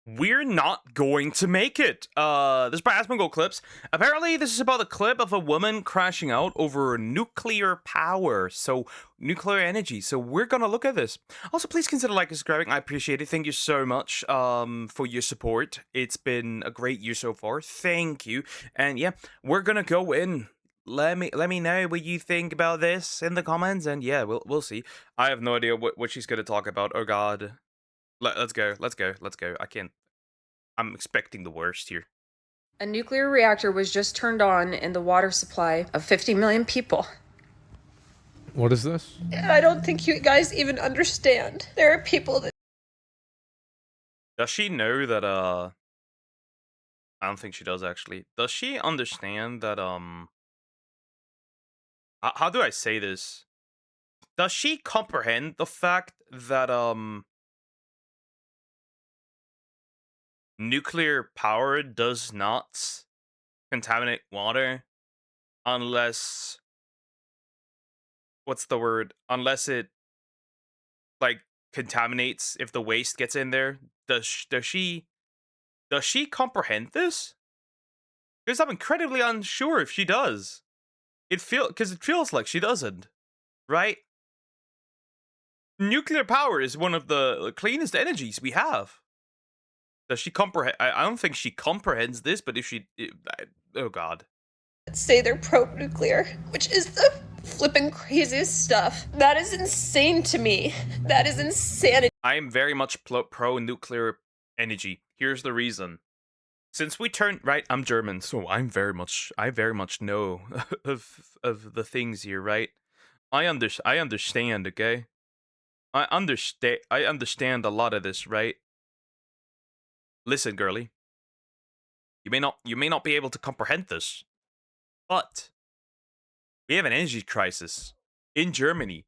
We're not going to make it. This is by Asmongold clips. Apparently, this is about a clip of a woman crashing out over nuclear power. So, nuclear energy. So, we're gonna look at this. Also, please consider liking and subscribing. I appreciate it. Thank you so much for your support. It's been a great year so far. Thank you. And yeah, we're gonna go in. Let me know what you think about this in the comments, and yeah, we'll see. I have no idea what she's gonna talk about. Oh God. Let's go. I can't. I'm expecting the worst here. A nuclear reactor was just turned on in the water supply of 50 million people. What is this? I don't think you guys even understand. There are people that... Does she know that, I don't think she does, actually. Does she understand that, how do I say this? Does she comprehend the fact that, nuclear power does not contaminate water unless, what's the word? Unless it, like, contaminates if the waste gets in there? Does she comprehend this? Because I'm incredibly unsure if she does. Because it feels like she doesn't, right? Nuclear power is one of the cleanest energies we have. Does she comprehend? I don't think she comprehends this, but if she, oh God. say they're pro-nuclear, which is the flippin' craziest stuff. That is insane to me. That is insanity. I am very much pro-nuclear energy. Here's the reason. Since we turned right, I'm German, so I very much know of the things here, right? I understand, okay? I understand a lot of this, right? Listen, girly. You may not be able to comprehend this, but we have an energy crisis in Germany.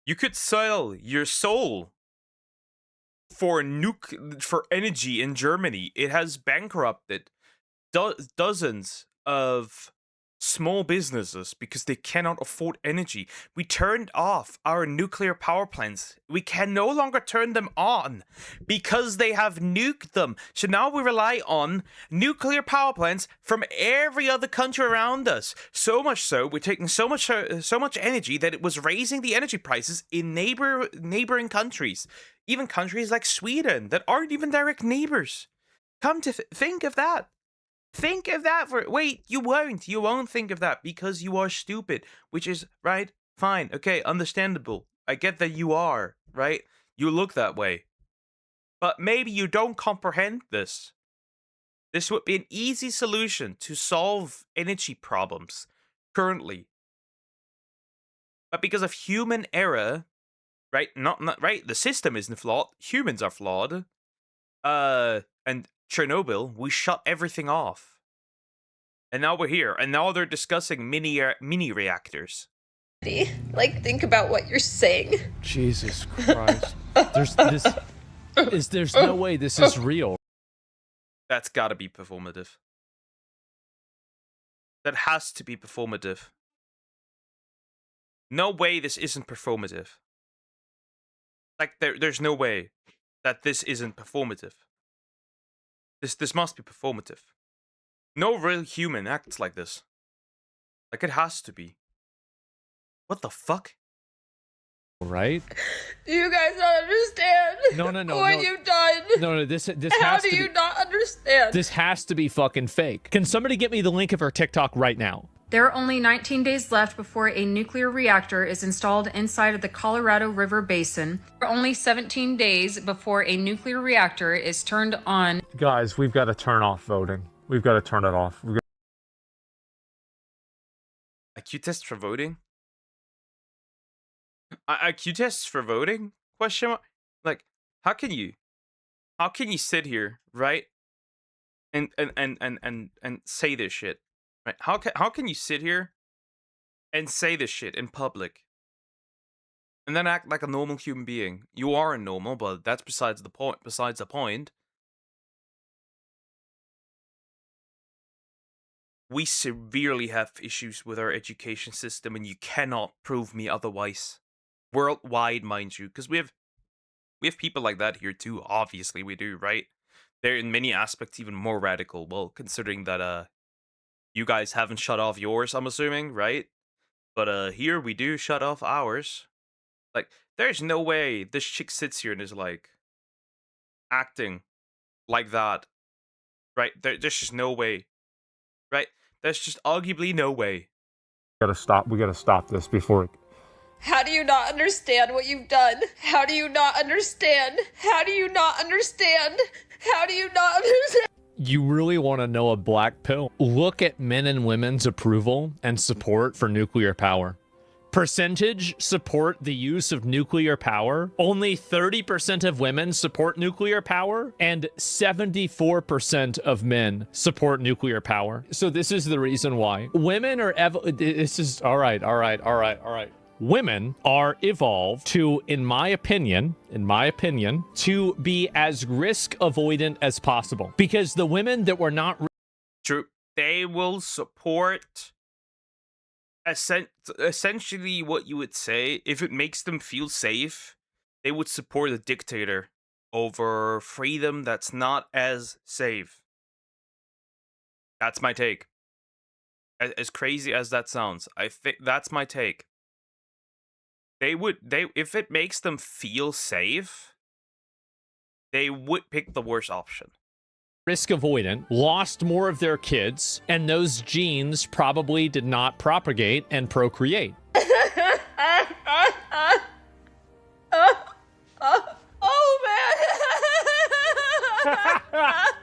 You could sell your soul for energy in Germany. It has bankrupted dozens of small businesses because they cannot afford energy. We turned off our nuclear power plants. We can no longer turn them on because they have nuked them. So now we rely on nuclear power plants from every other country around us. So much so, we're taking so much energy that it was raising the energy prices in neighboring countries. Even countries like Sweden that aren't even direct neighbors. Come to think of that. Think of that wait, you won't think of that because you are stupid, which is, right, fine, okay, understandable. I get that you are, right? You look that way. But maybe you don't comprehend this. This would be an easy solution to solve energy problems currently. But because of human error, right, not right, the system isn't flawed, humans are flawed. And Chernobyl, we shut everything off. And now we're here, and now they're discussing mini reactors. Like, think about what you're saying. Jesus Christ. There's no way this is real. That's gotta be performative. That has to be performative. No way this isn't performative. Like, there's no way that this isn't performative. This must be performative. No real human acts like this. Like, it has to be. What the fuck? Right? Do you guys not understand? No. What you've done? No, this How has do to you be, not understand? this has to be fucking fake. Can somebody get me the link of her TikTok right now? There are only 19 days left before a nuclear reactor is installed inside of the Colorado River Basin. There are only 17 days before a nuclear reactor is turned on. Guys, we've got to turn off voting. We've got to turn it off. IQ test for voting? IQ tests for voting? Question mark? Like, how can you sit here, right? And say this shit. Right? How can you sit here and say this shit in public? And then act like a normal human being? You are a normal, but that's besides the point. We severely have issues with our education system, and you cannot prove me otherwise. Worldwide, mind you, because we have We have people like that here too. Obviously, we do, right? They're in many aspects even more radical. Well, considering that you guys haven't shut off yours, I'm assuming, right? But here we do shut off ours. Like, there's no way this chick sits here and is like acting like that, right? There's just no way, right? There's just arguably no way. We gotta stop this before it. How do you not understand what you've done? How do you not understand? How do you not understand? How do you not understand? You really want to know a black pill? Look at men and women's approval and support for nuclear power. Percentage support the use of nuclear power. Only 30% of women support nuclear power, and 74% of men support nuclear power. So this is the reason why. Women are this is all right. Women are evolved to, in my opinion, to be as risk avoidant as possible. Because the women that were not True. They will support essentially what you would say if it makes them feel safe. They would support a dictator over freedom that's not as safe. That's my take. As crazy as that sounds, I think that's my take. They if it makes them feel safe, they would pick the worst option. risk avoidant, lost more of their kids, and those genes probably did not propagate and procreate.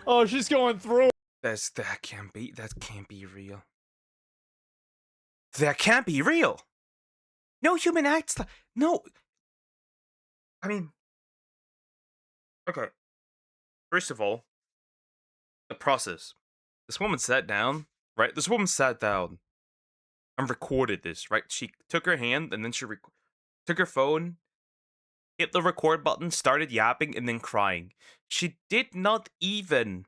Oh, she's going through. That can't be real. That can't be real. No human acts like no. I mean, okay. First of all, the process. This woman sat down, right? This woman sat down and recorded this, right? She took her hand and then she took her phone, hit the record button, started yapping, and then crying. She did not even,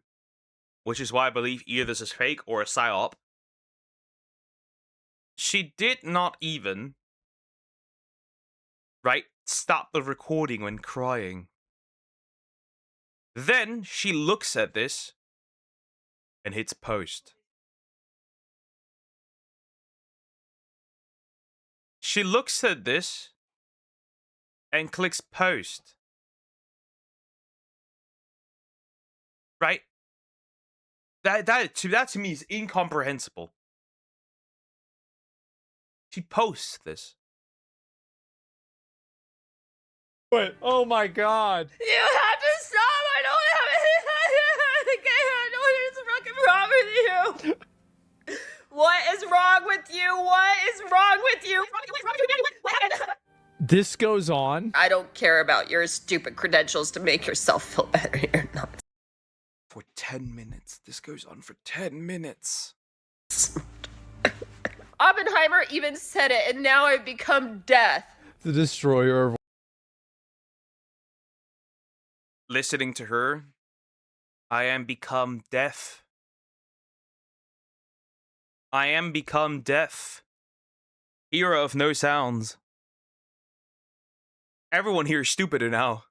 which is why I believe either this is fake or a psyop. She did not even, right, stop the recording when crying. Then she looks at this and hits post. She looks at this and clicks post. Right? That to me is incomprehensible. She posts this. Wait, oh my god. You have to stop! I don't have anything. I know what's fucking wrong with you. What is wrong with you? What is wrong with you? This goes on. I don't care about your stupid credentials to make yourself feel better. You're not. For 10 minutes. This goes on for 10 minutes. Oppenheimer even said it, and now I've become death. The destroyer of Listening to her, I am become deaf. I am become deaf. Hero of no sounds. Everyone here is stupider now.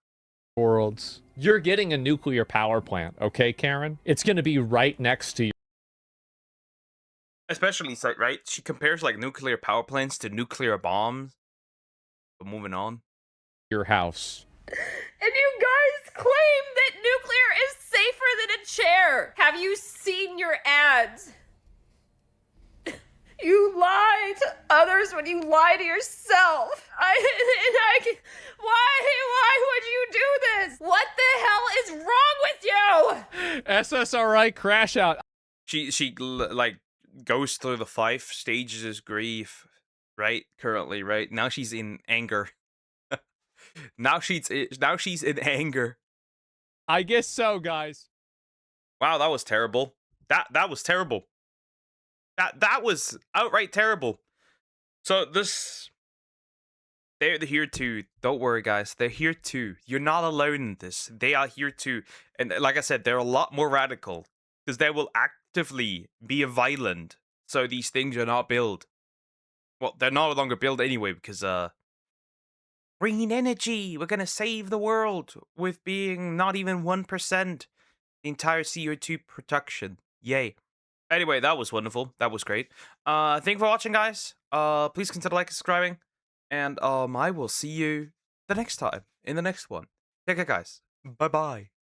worlds. You're getting a nuclear power plant, okay, Karen? It's going to be right next to you. Especially, right? She compares like nuclear power plants to nuclear bombs. But moving on. Your house. And you guys claim that nuclear is safer than a chair. Have you seen your ads? You lie to others when you lie to yourself. Why would you do this? What the hell is wrong with you? SSRI crash out. She like goes through the 5 stages of grief, right? Currently, right? Now she's in anger. now she's in anger. I guess so, guys. Wow, that was terrible. That was terrible. That was outright terrible. So they're here too. Don't worry, guys. They're here too. You're not alone in this. They are here too. And like I said, they're a lot more radical because they will actively be violent. So these things are not built. Well, they're no longer built anyway because green energy. We're gonna save the world with being not even 1% the entire CO2 production. Yay. Anyway, that was wonderful. That was great. Thank you for watching, guys. Please consider liking, subscribing, and I will see you the next time in the next one. Take care, guys. Bye bye.